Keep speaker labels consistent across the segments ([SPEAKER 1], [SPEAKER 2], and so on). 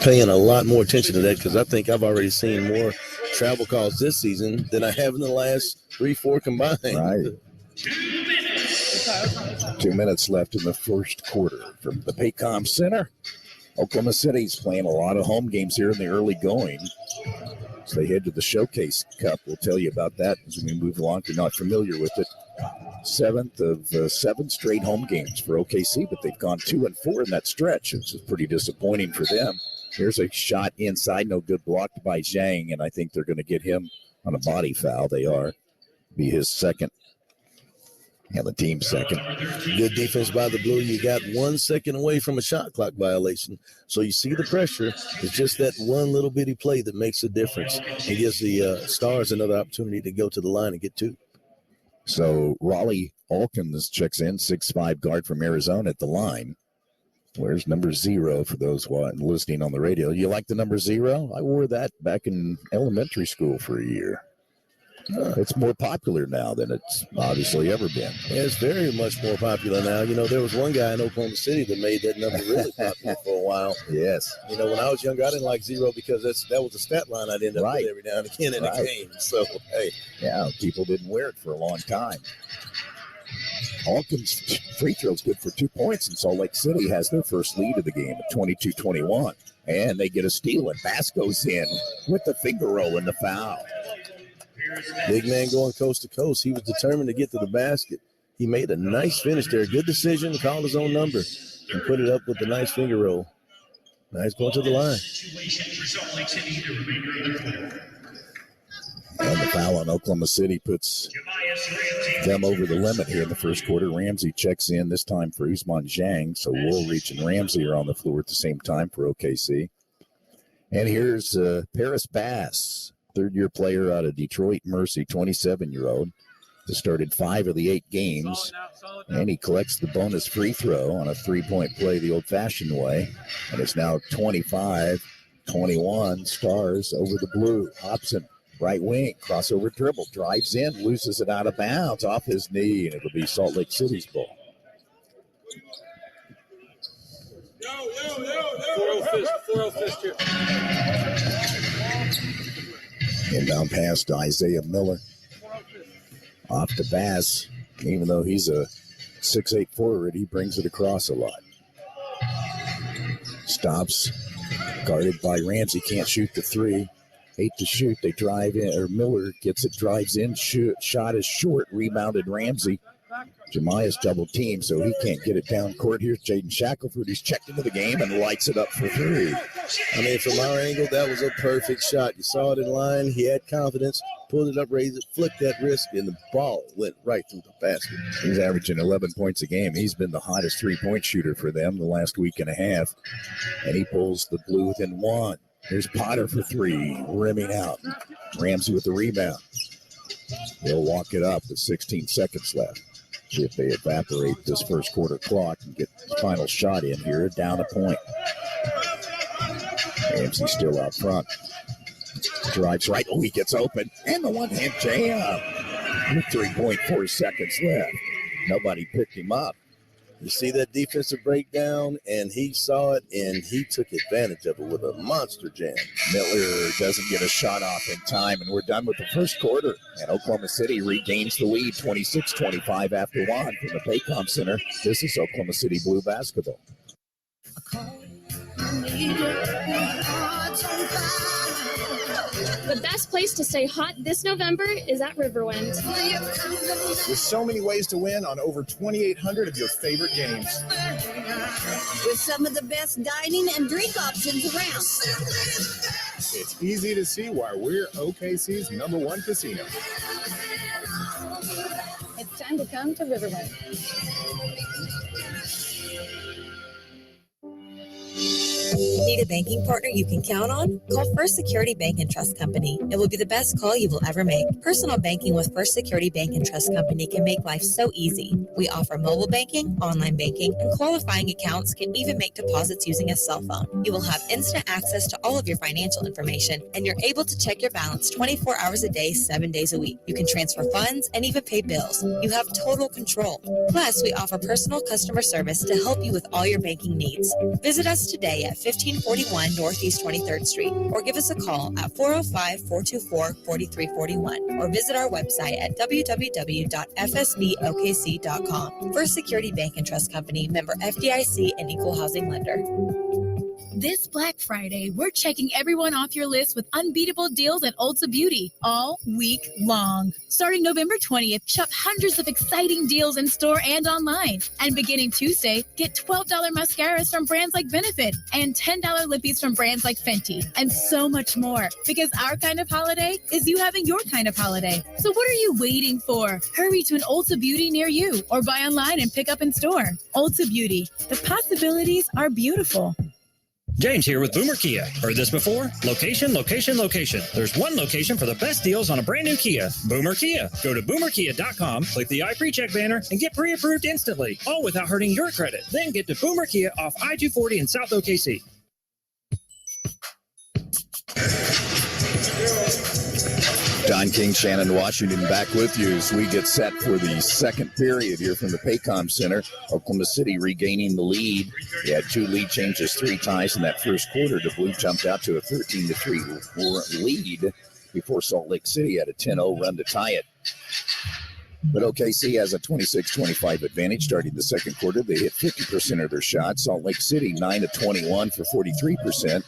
[SPEAKER 1] paying a lot more attention to that because I think I've already seen more travel calls this season than I have in the last 3-4 combined.
[SPEAKER 2] Right. 2 minutes left in the first quarter from the Paycom Center. Oklahoma City's playing a lot of home games here in the early going. So they head to the Showcase Cup. We'll tell you about that as we move along. If you're not familiar with it, 7th of 7 straight home games for OKC, but they've gone 2-4 in that stretch, which is pretty disappointing for them. Here's a shot inside, no good, blocked by Zhang, and I think they're going to get him on a body foul. They are. Be his second. And the team's second.
[SPEAKER 1] Good defense by the Blue. You got 1 second away from a shot clock violation. So you see the pressure. It's just that one little bitty play that makes a difference. It gives the Stars another opportunity to go to the line and get 2.
[SPEAKER 2] So Raleigh Alkins checks in, 6'5" guard from Arizona at the line. Where's number 0 for those listening on the radio? You like the number 0? I wore that back in elementary school for a year. It's more popular now than it's obviously ever been.
[SPEAKER 1] Yeah, it's very much more popular now. You know, there was one guy in Oklahoma City that made that number really popular for a while.
[SPEAKER 2] Yes.
[SPEAKER 1] You know, when I was younger, I didn't like 0 because that was a stat line I'd end up with every now and again in a game. So, hey.
[SPEAKER 2] Yeah, people didn't wear it for a long time. Hawkins' free throw's good for 2 points, and Salt Lake City has their first lead of the game at 22-21. And they get a steal, and Bass goes in with the finger roll and the foul.
[SPEAKER 1] Big man going coast to coast. He was determined to get to the basket. He made a nice finish there. Good decision to call his own number and put it up with a nice finger roll. Nice going to the line.
[SPEAKER 2] And the foul on Oklahoma City puts them over the limit here in the first quarter. Ramsey checks in this time for Ousmane Zhang. So Woolrich and Ramsey are on the floor at the same time for OKC. And here's Paris Bass, third-year player out of Detroit Mercy, 27-year-old. He started 5 of the 8 games, and he collects the bonus free throw on a three-point play the old-fashioned way. And it's now 25-21, Stars over the Blue. Hobson, right wing, crossover dribble, drives in, loses it out of bounds off his knee, and it'll be Salt Lake City's ball.
[SPEAKER 3] 4-0 fist here.
[SPEAKER 2] Inbound pass to Isaiah Miller. Off to Bass. Even though he's a 6'8" forward, he brings it across a lot. Stops. Guarded by Ramsey. Can't shoot the 3. 8 to shoot. They drive in. Or Miller gets it, drives in. Shot is short. Rebounded Ramsey. Jemiah's double team, so he can't get it down court. Here's Jaden Shackelford. He's checked into the game and lights it up for 3.
[SPEAKER 1] I mean, from our angle, that was a perfect shot. You saw it in line. He had confidence, pulled it up, raised it, flicked that wrist, and the ball went right through the basket.
[SPEAKER 2] He's averaging 11 points a game. He's been the hottest three-point shooter for them the last week and a half, and he pulls the Blue within 1. Here's Potter for 3, rimming out. Ramsey with the rebound. He'll walk it up with 16 seconds left. See if they evaporate this first quarter clock and get the final shot in here, down a point. Ramsey still out front. Drives right. Oh, he gets open. And the one-hand jam. With 3.4 seconds left. Nobody picked him up.
[SPEAKER 1] You see that defensive breakdown, and he saw it, and he took advantage of it with a monster jam.
[SPEAKER 2] Miller doesn't get a shot off in time, and we're done with the first quarter. And Oklahoma City regains the lead, 26-25 after 1 from the Paycom Center. This is Oklahoma City Blue basketball.
[SPEAKER 4] The best place to stay hot this November is at Riverwind.
[SPEAKER 5] With so many ways to win on over 2,800 of your favorite games.
[SPEAKER 6] With some of the best dining and drink options around.
[SPEAKER 5] It's easy to see why we're OKC's #1 casino.
[SPEAKER 4] It's time to come to Riverwind.
[SPEAKER 7] Need a banking partner you can count on? Call First Security Bank and Trust Company. It will be the best call you will ever make. Personal banking with First Security Bank and Trust Company can make life so easy. We offer mobile banking, online banking, and qualifying accounts can even make deposits using a cell phone. You will have instant access to all of your financial information, and you're able to check your balance 24 hours a day, 7 days a week. You can transfer funds and even pay bills. You have total control. Plus, we offer personal customer service to help you with all your banking needs. Visit us today at 1540 4341 Northeast 23rd Street, or give us a call at 405-424-4341, or visit our website at www.fsbokc.com. First Security Bank and Trust Company, member FDIC and equal housing lender.
[SPEAKER 8] This Black Friday, we're checking everyone off your list with unbeatable deals at Ulta Beauty all week long. Starting November 20th, shop hundreds of exciting deals in store and online. And beginning Tuesday, get $12 mascaras from brands like Benefit and $10 lippies from brands like Fenty, and so much more. Because our kind of holiday is you having your kind of holiday. So what are you waiting for? Hurry to an Ulta Beauty near you, or buy online and pick up in store. Ulta Beauty. The possibilities are beautiful.
[SPEAKER 9] James here with Boomer Kia. Heard this before? Location, location, location. There's one location for the best deals on a brand new Kia. Boomer Kia. Go to boomerkia.com, click the iPreCheck banner, and get pre-approved instantly, all without hurting your credit. Then get to Boomer Kia off I-240 in South OKC.
[SPEAKER 2] Don King, Shannon Washington back with you as we get set for the second period here from the Paycom Center. Oklahoma City regaining the lead. They had 2 lead changes, 3 ties in that first quarter. The Blue jumped out to a 13-3 lead before Salt Lake City had a 10-0 run to tie it. But OKC has a 26-25 advantage starting the second quarter. They hit 50% of their shots. Salt Lake City 9-21 for 43%.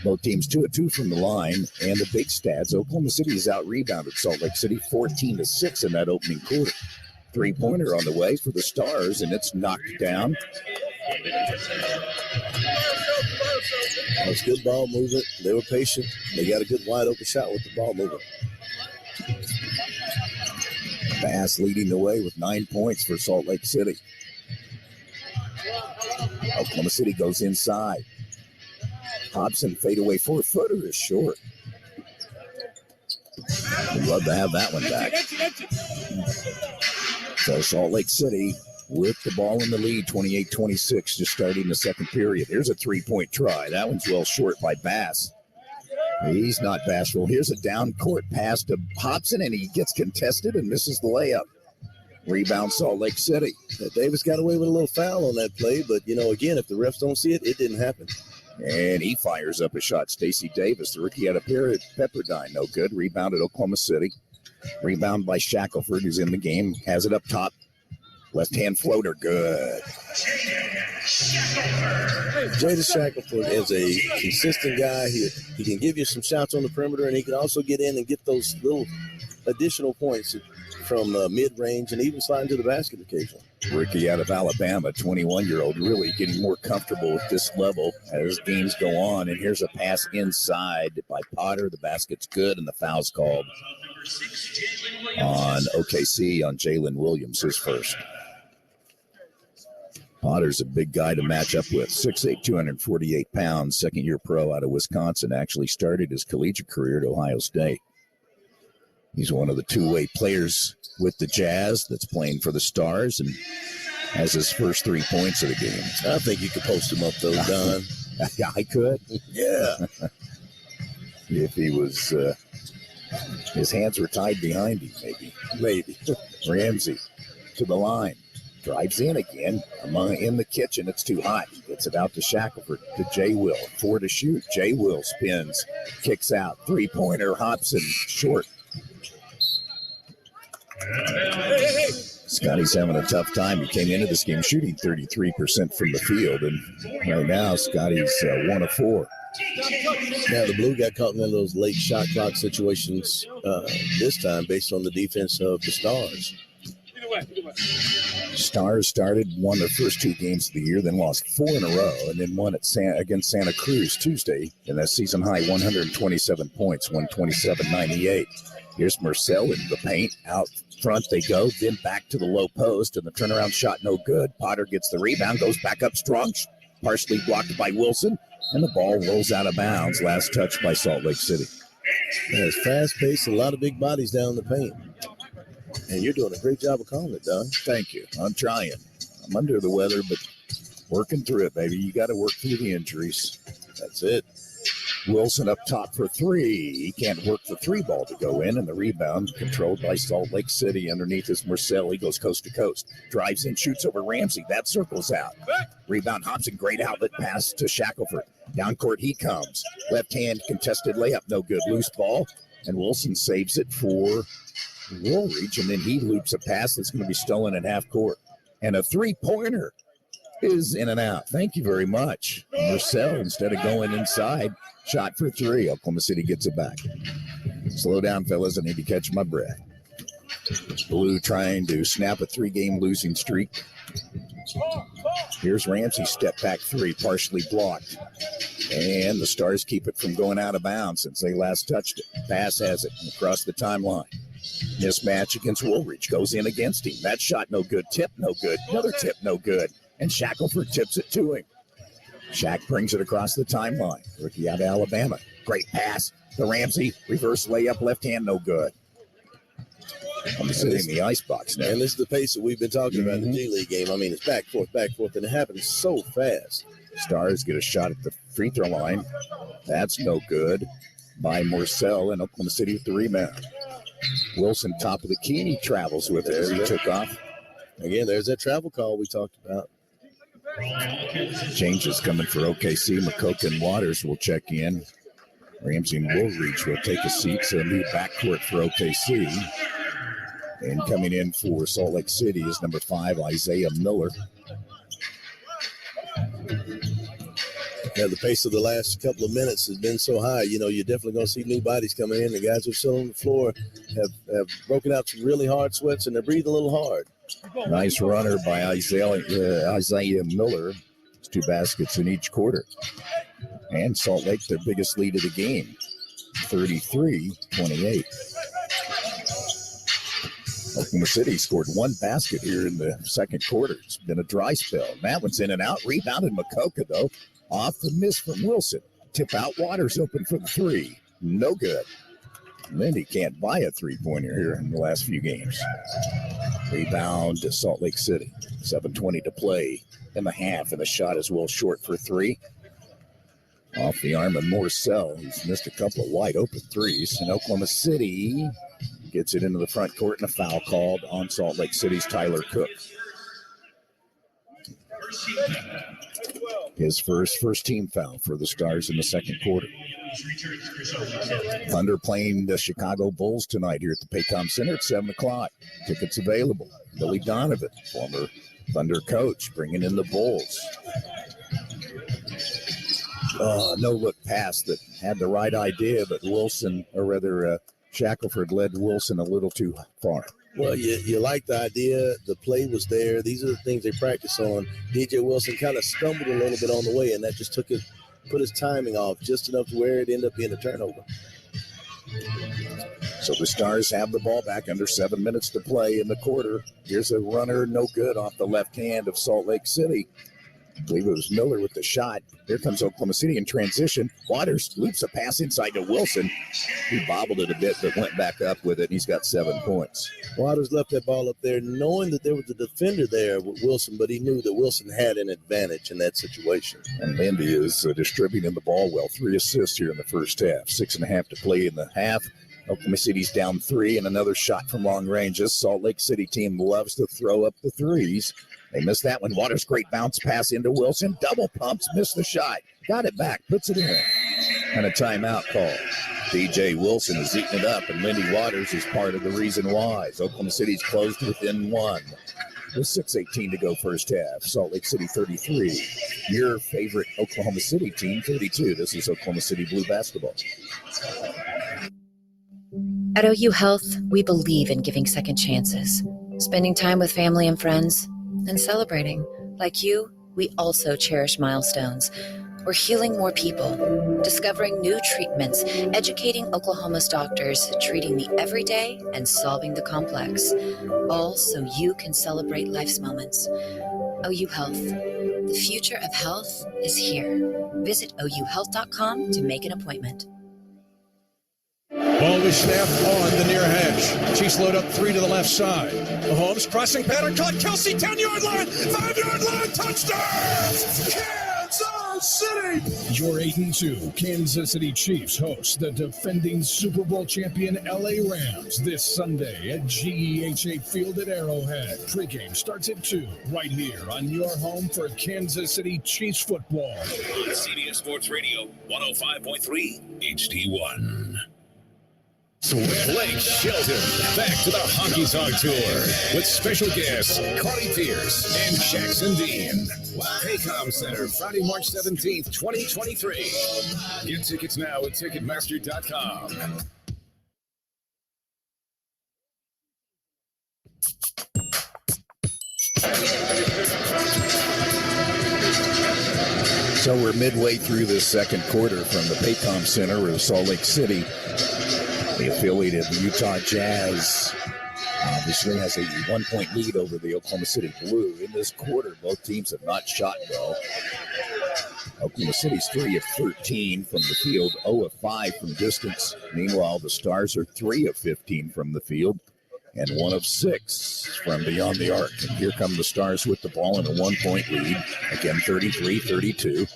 [SPEAKER 2] Both teams 2-2 from the line, and the big stats. Oklahoma City has out-rebounded Salt Lake City 14-6 in that opening quarter. 3-pointer on the way for the Stars, and it's knocked down.
[SPEAKER 1] That's good ball movement. They were patient. They got a good wide-open shot with the ball movement.
[SPEAKER 2] Bass leading the way with 9 points for Salt Lake City. Oklahoma City goes inside. Hobson fadeaway 4-footer is short. We'd love to have that one back. So Salt Lake City with the ball in the lead, 28-26, just starting the second period. Here's a 3-point try. That one's well short by Bass. He's not bashful. Here's a down court pass to Hobson, and he gets contested and misses the layup. Rebound Salt Lake City.
[SPEAKER 1] Davis got away with a little foul on that play, but, again, if the refs don't see it, it didn't happen.
[SPEAKER 2] And he fires up a shot. Stacey Davis, the rookie out of Pepperdine, no good. Rebounded Oklahoma City. Rebound by Shackelford, who's in the game. Has it up top. Left-hand floater, good.
[SPEAKER 1] Jada Shackelford is a consistent guy. He can give you some shots on the perimeter, and he can also get in and get those little additional points from mid-range and even slide into the basket occasionally.
[SPEAKER 2] Rookie out of Alabama, 21-year-old, really getting more comfortable with this level as games go on. And here's a pass inside by Potter. The basket's good, and the foul's called on OKC on Jalen Williams, his first. Potter's a big guy to match up with, 6'8", 248 pounds, second-year pro out of Wisconsin. Actually started his collegiate career at Ohio State. He's one of the two-way players with the Jazz that's playing for the Stars and has his first 3 points of the game.
[SPEAKER 1] I think you could post him up, though, Don.
[SPEAKER 2] Yeah, I could.
[SPEAKER 1] Yeah.
[SPEAKER 2] If he was, his hands were tied behind him, maybe. Ramsey to the line. Drives in again. In the kitchen, it's too hot. He gets it out to Shackelford, to J. Will. 4 to shoot. J. Will spins. Kicks out. 3-pointer. Hobson short. Scotty's having a tough time. He came into this game shooting 33% from the field, and right now Scotty's 1 of 4.
[SPEAKER 1] Now the Blue got caught in one of those late shot clock situations this time based on the defense of the Stars.
[SPEAKER 2] Stars won their first 2 games of the year, then lost 4 in a row, and then won against Santa Cruz Tuesday in that season high 127 points, 127-98. Here's Marcel in the paint. Out front they go, then back to the low post, and the turnaround shot no good. Potter gets the rebound, goes back up strong, partially blocked by Wilson, and the ball rolls out of bounds. Last touch by Salt Lake City.
[SPEAKER 1] Yeah, it's fast-paced, a lot of big bodies down the paint. And you're doing a great job of calling it, Don.
[SPEAKER 2] Thank you. I'm trying. I'm under the weather, but working through it, baby. You got to work through the injuries.
[SPEAKER 1] That's it.
[SPEAKER 2] Wilson up top for three. He can't work the three ball to go in, and the rebound controlled by Salt Lake City. Underneath is Marcel. He goes coast to coast. Drives in, shoots over Ramsey. That circles out. Rebound Hobson. Great outlet pass to Shackelford. Down court he comes. Left hand contested layup. No good. Loose ball. And Wilson saves it for Woolridge. And then he loops a pass that's going to be stolen at half court. And a three-pointer is in and out. Thank you very much. Marcel, instead of going inside, shot for three. Oklahoma City gets it back. Slow down, fellas. I need to catch my breath. Blue trying to snap a three-game losing streak. Here's Ramsey. Step back three, partially blocked. And the Stars keep it from going out of bounds since they last touched it. Pass has it across the timeline. Mismatch against Woolridge. Goes in against him. That shot no good. Tip no good. Another tip no good. And Shackelford tips it to him. Shaq brings it across the timeline. Rookie out of Alabama. Great pass. The Ramsey reverse layup, left hand, no good. I'm sitting in the icebox now.
[SPEAKER 1] And this is the pace that we've been talking about in the G League game. I mean, it's back, forth, and it happens so fast.
[SPEAKER 2] Stars get a shot at the free throw line. That's no good by Marcel, and Oklahoma City with the rebound. Wilson top of the key, and he travels with it as he took off.
[SPEAKER 1] Again, there's that travel call we talked about.
[SPEAKER 2] Changes coming for OKC. McCoke and Waters will check in. Ramsey and Woolridge will take a seat, so a new backcourt for OKC. And coming in for Salt Lake City is number 5, Isaiah Miller.
[SPEAKER 1] Yeah, the pace of the last couple of minutes has been so high. You know, you're definitely going to see new bodies coming in. The guys who are still on the floor have broken out some really hard sweats, and they're breathing a little hard.
[SPEAKER 2] Nice runner by Isaiah Miller. It's 2 baskets in each quarter. And Salt Lake, their biggest lead of the game, 33-28. Oklahoma City scored 1 basket here in the second quarter. It's been a dry spell. That one's in and out. Rebounded McCoke, though. Off the miss from Wilson. Tip out. Waters open for the 3. No good. Lindy can't buy a three-pointer here in the last few games. Rebound to Salt Lake City. 7:20 to play in the half, and the shot is well short for 3. Off the arm of Marcel. He's missed a couple of wide-open threes. And Oklahoma City gets it into the front court, and a foul called on Salt Lake City's Tyler Cook. His first team foul for the Stars in the second quarter. Thunder playing the Chicago Bulls tonight here at the Paycom Center at 7 o'clock. Tickets available. Billy Donovan, former Thunder coach, bringing in the Bulls. No-look pass that had the right idea, but Shackelford led Wilson a little too far.
[SPEAKER 1] Well, you like the idea. The play was there. These are the things they practice on. DJ Wilson kind of stumbled a little bit on the way, and that just put his timing off just enough to where it ended up being a turnover.
[SPEAKER 2] So the Stars have the ball back under 7 minutes to play in the quarter. Here's a runner, no good, off the left hand of Salt Lake City. I believe it was Miller with the shot. Here comes Oklahoma City in transition. Waters loops a pass inside to Wilson. He bobbled it a bit, but went back up with it, and he's got 7 points.
[SPEAKER 1] Waters left that ball up there knowing that there was a defender there with Wilson, but he knew that Wilson had an advantage in that situation.
[SPEAKER 2] And Lindy is distributing the ball well. 3 assists here in the first half. 6.5 to play in the half. Oklahoma City's down 3, and another shot from long range. This Salt Lake City team loves to throw up the threes. They missed that one. Waters, great bounce pass into Wilson. Double pumps, missed the shot. Got it back, puts it in. And a timeout call. DJ Wilson is eating it up, and Lindy Waters is part of the reason why. Oklahoma City's closed within 1. With 6:18 to go first half. Salt Lake City 33. Your favorite Oklahoma City team 32. This is Oklahoma City Blue basketball.
[SPEAKER 10] At OU Health, we believe in giving second chances, spending time with family and friends, and celebrating. Like you, we also cherish milestones. We're healing more people, discovering new treatments, educating Oklahoma's doctors, treating the everyday and solving the complex, all so you can celebrate life's moments. OU Health. The future of health is here. Visit ouhealth.com to make an appointment.
[SPEAKER 3] Ball was snapped on the near hash. Chiefs load up 3 to the left side. Mahomes crossing pattern caught. Kelsey 10-yard line, 5-yard line, touchdown!
[SPEAKER 11] Your 8-2 Kansas City Chiefs host the defending Super Bowl champion LA Rams this Sunday at GEHA Field at Arrowhead. Pregame starts at 2 right here on your home for Kansas City Chiefs football.
[SPEAKER 12] On CBS Sports Radio 105.3 HD1. Blake Shelton back to the Honky Tonk Tour with special guests Carly Pierce and Jackson Dean. Paycom Center, Friday, March 17th, 2023. Get tickets now at Ticketmaster.com.
[SPEAKER 2] So we're midway through the second quarter from the Paycom Center of Salt Lake City. The affiliate of the Utah Jazz obviously has a 1-point lead over the Oklahoma City Blue. In this quarter, both teams have not shot well. Oklahoma City's 3 of 13 from the field, 0 of 5 from distance. Meanwhile, the Stars are 3 of 15 from the field and 1 of 6 from beyond the arc. And here come the Stars with the ball in a 1-point lead. Again, 33-32.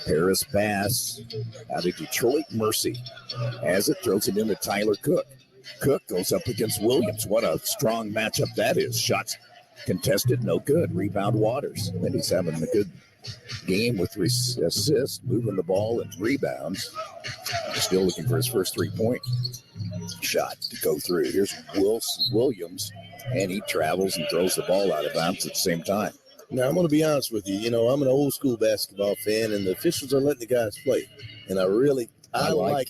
[SPEAKER 2] Paris Bass out of Detroit Mercy. As it throws it into Tyler Cook. Cook goes up against Williams. What a strong matchup that is. Shots contested, no good. Rebound Waters. And he's having a good game with assists, moving the ball and rebounds. Still looking for his first 3-point shot to go through. Here's Williams, and he travels and throws the ball out of bounds at the same time.
[SPEAKER 1] Now, I'm going to be honest with you. You know, I'm an old school basketball fan, and the officials are letting the guys play. And I like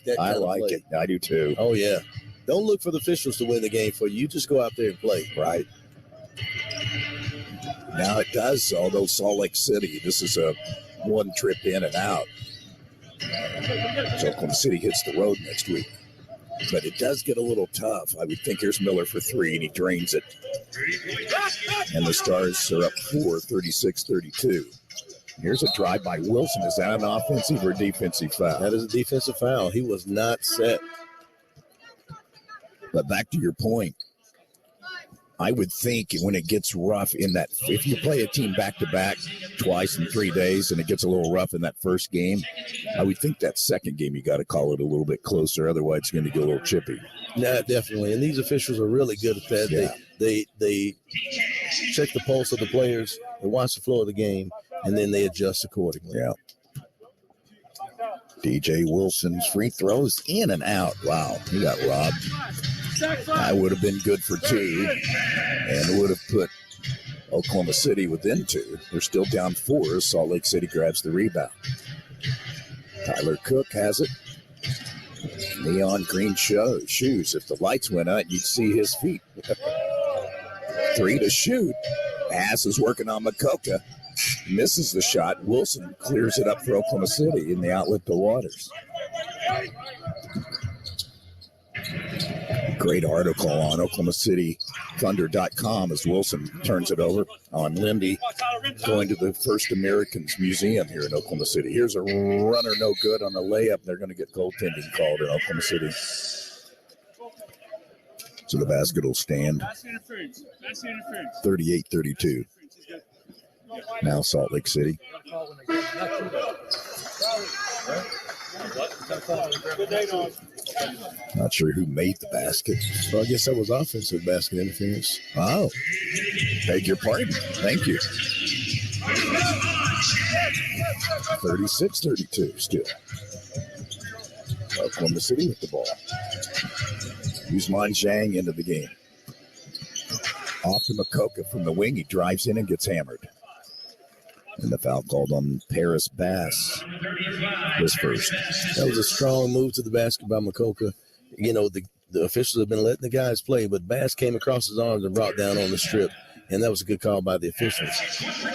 [SPEAKER 1] that kind of play. I like it.
[SPEAKER 2] I do too.
[SPEAKER 1] Oh, yeah. Don't look for the officials to win the game for you. You just go out there and play.
[SPEAKER 2] Right. Now it does, although Salt Lake City, this is a one trip in and out. So Oklahoma City hits the road next week. But it does get a little tough. I would think here's Miller for 3, and he drains it. And the Stars are up 4, 36-32. Here's a drive by Wilson. Is that an offensive or defensive foul?
[SPEAKER 1] That is a defensive foul. He was not set.
[SPEAKER 2] But back to your point, I would think when it gets rough in that, if you play a team back-to-back twice in 3 days and it gets a little rough in that first game, I would think that second game you got to call it a little bit closer. Otherwise, it's going to get a little chippy.
[SPEAKER 1] Yeah, definitely. And these officials are really good at that.
[SPEAKER 2] Yeah.
[SPEAKER 1] They check the pulse of the players, they watch the flow of the game, and then they adjust accordingly.
[SPEAKER 2] Yeah. DJ Wilson's free throws in and out. Wow, he got robbed. I would have been good for 2 and would have put Oklahoma City within 2. They're still down 4 as Salt Lake City grabs the rebound. Tyler Cook has it. Neon green shoes. If the lights went out, you'd see his feet. 3 to shoot. Ass is working on Makoka. Misses the shot. Wilson clears it up for Oklahoma City in the outlet to Waters. Great article on OklahomaCityThunder.com as Wilson turns it over on Lindy going to the First Americans Museum here in Oklahoma City. Here's a runner no good on a layup. They're going to get goaltending called in Oklahoma City. So the basket will stand 38-32. Now Salt Lake City. Not sure who made the basket.
[SPEAKER 1] So I guess that was offensive basket interference.
[SPEAKER 2] Oh, beg your pardon. Thank you. 36-32 still. Oklahoma City with the ball. Usman Zhang into the game. Off to Makoka from the wing. He drives in and gets hammered. And the foul called on Paris Bass. His first.
[SPEAKER 1] That was a strong move to the basket by Makoka. You know, the officials have been letting the guys play, but Bass came across his arms and brought down on the strip. And that was a good call by the officials.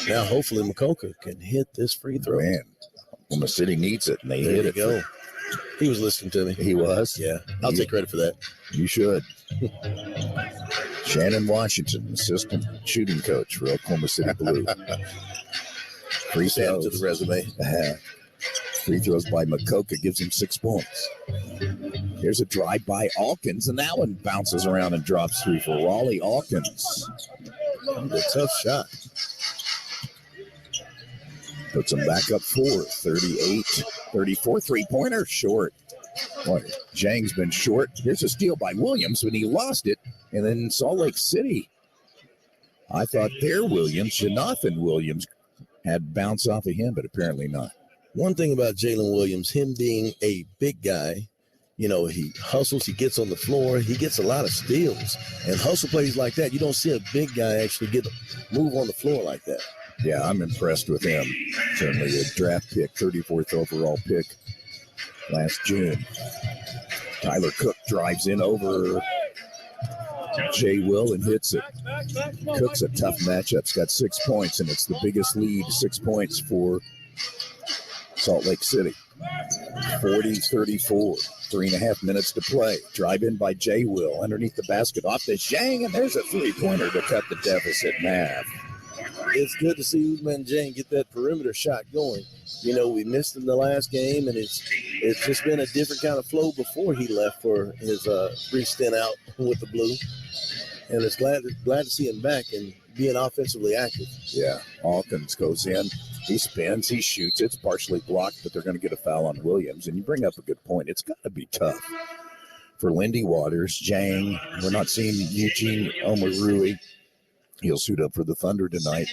[SPEAKER 1] Now, hopefully, Makoka can hit this free throw.
[SPEAKER 2] Man, Oklahoma City needs it, and they
[SPEAKER 1] There
[SPEAKER 2] hit
[SPEAKER 1] you
[SPEAKER 2] it.
[SPEAKER 1] go. He was listening to me.
[SPEAKER 2] He was?
[SPEAKER 1] Yeah, I'll take credit for that.
[SPEAKER 2] You should. Shannon Washington, assistant shooting coach for Oklahoma City Blue. Free throws
[SPEAKER 1] to the resume.
[SPEAKER 2] Free throws by Makoka gives him 6 points. Here's a drive by Alkins, and that one bounces around and drops through for Raleigh Alkins.
[SPEAKER 1] A tough shot.
[SPEAKER 2] Puts them back up 38-34. Three-pointer short. Boy, Zhang's been short. Here's a steal by Williams when he lost it. And then Salt Lake City, I thought Jonathan Williams, had bounce off of him, but apparently not.
[SPEAKER 1] One thing about Jalen Williams, him being a big guy, he hustles, he gets on the floor, he gets a lot of steals. And hustle plays like that, you don't see a big guy actually move on the floor like that.
[SPEAKER 2] Yeah, I'm impressed with him. Certainly a draft pick, 34th overall pick last June. Tyler Cook drives in over Jay Will and hits it. Cook's a tough matchup. He's got 6 points, and it's the biggest lead, 6 points for Salt Lake City. 40-34, 3.5 minutes to play. Drive in by Jay Will underneath the basket, off to Zhang, and there's a three-pointer to cut the deficit in half.
[SPEAKER 1] It's good to see Ousmane Dieng get that perimeter shot going. We missed him the last game, and it's just been a different kind of flow before he left for his brief stint out with the Blue. And it's glad to see him back and being offensively active.
[SPEAKER 2] Yeah, Hawkins goes in. He spins, he shoots. It's partially blocked, but they're going to get a foul on Williams. And you bring up a good point. It's got to be tough for Lindy Waters, Zhang. We're not seeing Eugene Omarui. He'll suit up for the Thunder tonight.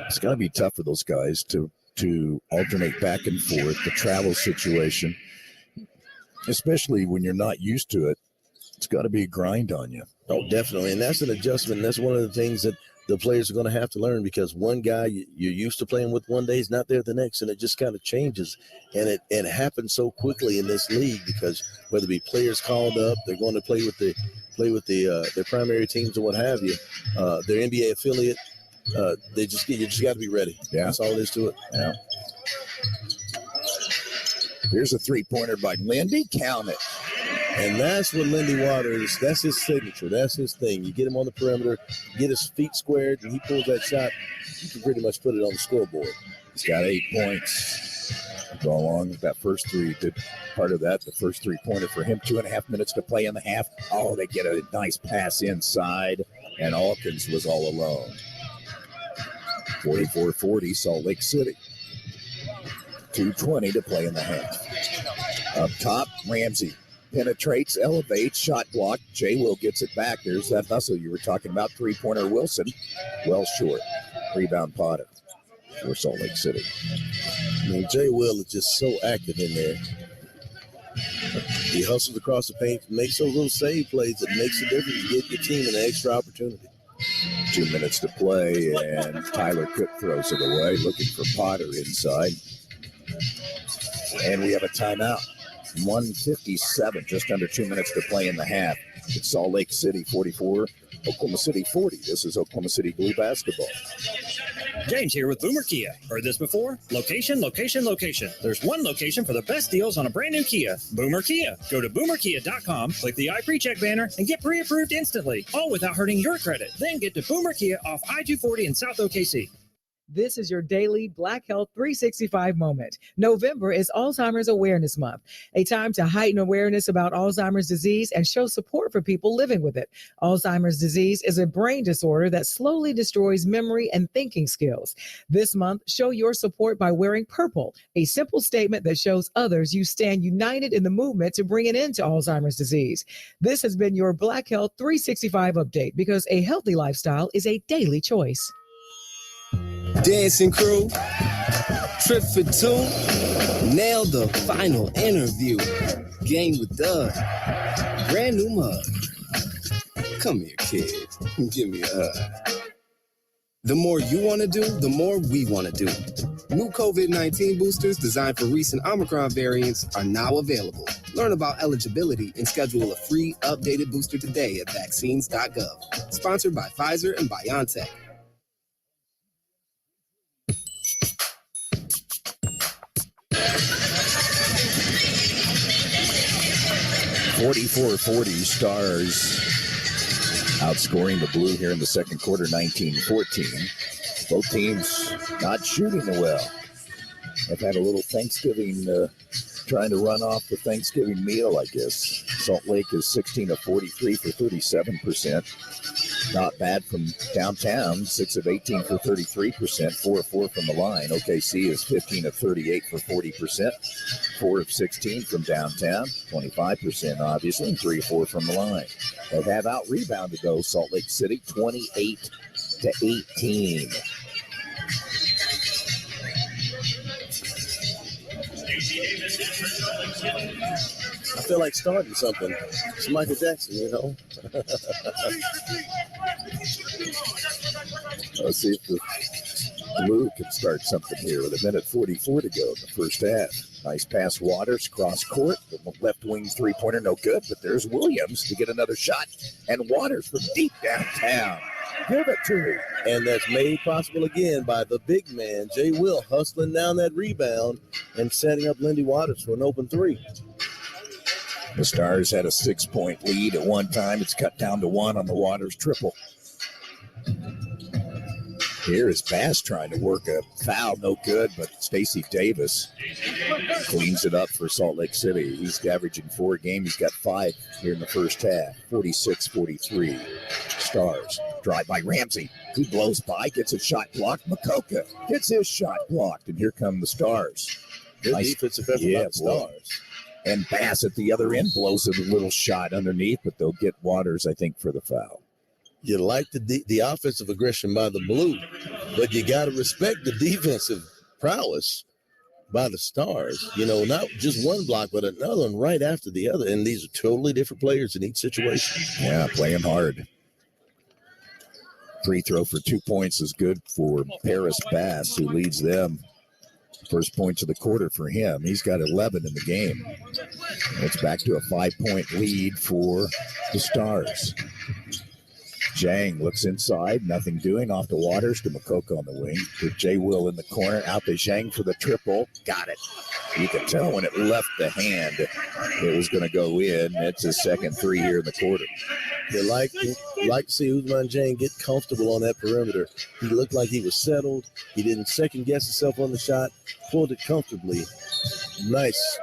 [SPEAKER 2] It's got to be tough for those guys to alternate back and forth, the travel situation, especially when you're not used to it. It's got to be a grind on you.
[SPEAKER 1] Oh, definitely. And that's an adjustment. That's one of the things that the players are going to have to learn, because one guy you're used to playing with one day is not there the next, and it just kind of changes. And it happens so quickly in this league, because whether it be players called up, they're going to play with their primary teams or what have you, their NBA affiliate, you just got to be ready.
[SPEAKER 2] Yeah.
[SPEAKER 1] That's all it is to it.
[SPEAKER 2] Yeah. Here's a three-pointer by Lindy. Count it.
[SPEAKER 1] And that's what Lindy Waters, that's his signature. That's his thing. You get him on the perimeter, get his feet squared, and he pulls that shot, you can pretty much put it on the scoreboard.
[SPEAKER 2] He's got 8 points. Go along with that first three. Did part of that, the first three-pointer for him. 2.5 minutes to play in the half. Oh, they get a nice pass inside, and Hawkins was all alone. 44-40, Salt Lake City. 2:20 to play in the half. Up top, Ramsey penetrates, elevates, shot block. Jay Will gets it back. There's that hustle you were talking about. Three-pointer Wilson, well short. Rebound Potter for Salt Lake City.
[SPEAKER 1] Jay Will is just so active in there. He hustles across the paint, makes those little save plays that makes a difference. You get your team an extra opportunity.
[SPEAKER 2] 2 minutes to play, and Tyler Cook throws it away, looking for Potter inside. And we have a timeout. 1:57, just under 2 minutes to play in the half. It's Salt Lake City 44, Oklahoma City 40. This is Oklahoma City Blue basketball.
[SPEAKER 9] James here with Boomer Kia. Heard this before? Location, location, location. There's one location for the best deals on a brand new Kia. Boomer Kia. Go to boomerkia.com, click the iPrecheck banner, and get pre-approved instantly, all without hurting your credit. Then get to Boomer Kia off I-240 in South OKC.
[SPEAKER 13] This is your daily Black Health 365 moment. November is Alzheimer's Awareness Month, a time to heighten awareness about Alzheimer's disease and show support for people living with it. Alzheimer's disease is a brain disorder that slowly destroys memory and thinking skills. This month, show your support by wearing purple, a simple statement that shows others you stand united in the movement to bring an end to Alzheimer's disease. This has been your Black Health 365 update, because a healthy lifestyle is a daily choice.
[SPEAKER 14] Dancing crew, trip for two, nailed the final interview. Game with Doug, brand new mug. Come here, kid, give me a hug. The more you want to do, the more we want to do. New COVID-19 boosters designed for recent Omicron variants are now available. Learn about eligibility and schedule a free updated booster today at vaccines.gov. Sponsored by Pfizer and BioNTech.
[SPEAKER 2] 44-40, Stars outscoring the Blue here in the second quarter, 19-14. Both teams not shooting well. They've had a little Thanksgiving, trying to run off the Thanksgiving meal, I guess. Salt Lake is 16 of 43 for 37%. Not bad from downtown, 6 of 18 for 33%, 4 of 4 from the line. OKC is 15 of 38 for 40%, 4 of 16 from downtown, 25% obviously, and 3 of 4 from the line. They have out-rebounded, though, Salt Lake City, 28 to 18.
[SPEAKER 1] I feel like starting something. It's Michael Jackson, you know.
[SPEAKER 2] Let's see if the Blue can start something here with 1:44 to go in the first half. Nice pass, Waters, cross court. The left wing three-pointer, no good, but there's Williams to get another shot. And Waters from deep downtown. Give it to him.
[SPEAKER 1] And that's made possible again by the big man, Jay Will, hustling down that rebound and setting up Lindy Waters for an open three.
[SPEAKER 2] The Stars had a 6-point lead at one time. It's cut down to 1 on the Waters triple. Here is Bass trying to work a foul, no good, but Stacey Davis cleans it up for Salt Lake City. He's averaging 4 a game. He's got 5 here in the first half, 46-43. Stars drive by Ramsey. He blows by, gets a shot blocked. Makoka gets his shot blocked, and here come the Stars.
[SPEAKER 1] Good defensive effort by the Stars.
[SPEAKER 2] And Bass at the other end blows a little shot underneath, but they'll get Waters, I think, for the foul.
[SPEAKER 1] You like the offensive aggression by the Blue, but you got to respect the defensive prowess by the Stars. You know, not just one block, but another one right after the other. And these are totally different players in each situation.
[SPEAKER 2] Yeah, playing hard. Free throw for 2 points is good for Paris Bass, who leads them. First points of the quarter for him. He's got 11 in the game. It's back to a 5-point lead for the Stars. Zhang looks inside, nothing doing. Off to Waters, to Makoka on the wing. To Jay Will in the corner. Out to Zhang for the triple. Got it. You can tell when it left the hand, it was going to go in. It's his second 3 here in the quarter.
[SPEAKER 1] You like to see Ousmane Dieng get comfortable on that perimeter. He looked like he was settled. He didn't second guess himself on the shot. Pulled it comfortably. Nice,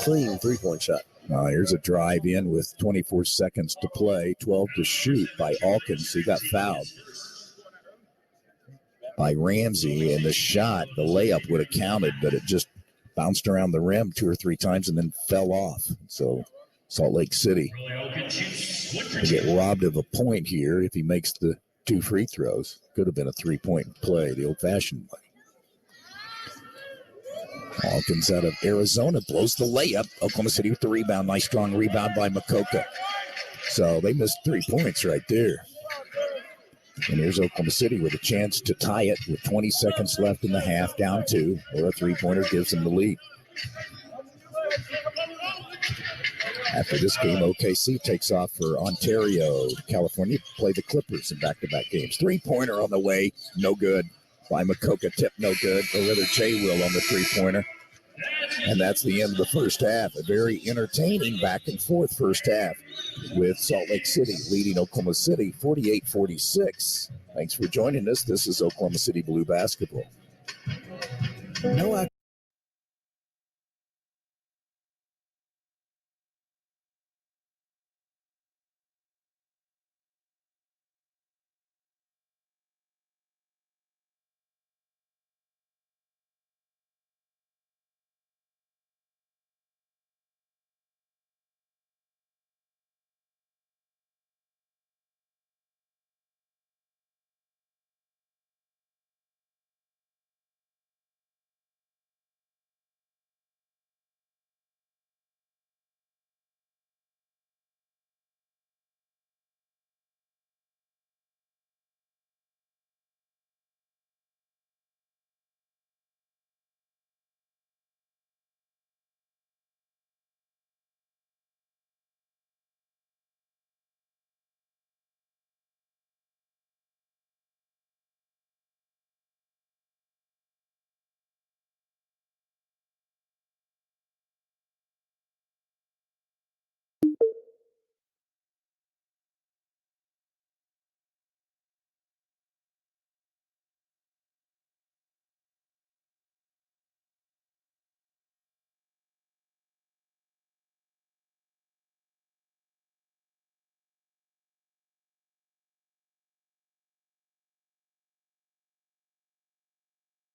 [SPEAKER 1] clean 3-point shot.
[SPEAKER 2] Here's a drive in with 24 seconds to play, 12 to shoot by Alkins. He got fouled by Ramsey, and the shot, the layup would have counted, but it just bounced around the rim 2 or 3 times and then fell off. So Salt Lake City will get robbed of a point here if he makes the 2 free throws. Could have been a 3-point play, the old-fashioned way. Hawkins out of Arizona blows the layup. Oklahoma City with the rebound. Nice strong rebound by Makoka. So they missed 3 points right there. And here's Oklahoma City with a chance to tie it with 20 seconds left in the half, down 2, or a 3-pointer gives them the lead. After this game, OKC takes off for Ontario, California, to play the Clippers in back-to-back games. 3-pointer on the way, no good. By Makoka, tip no good, or rather Jay Will on the 3-pointer. And that's the end of the first half. A very entertaining back-and-forth first half with Salt Lake City leading Oklahoma City 48-46. Thanks for joining us. This is Oklahoma City Blue Basketball.
[SPEAKER 1] No,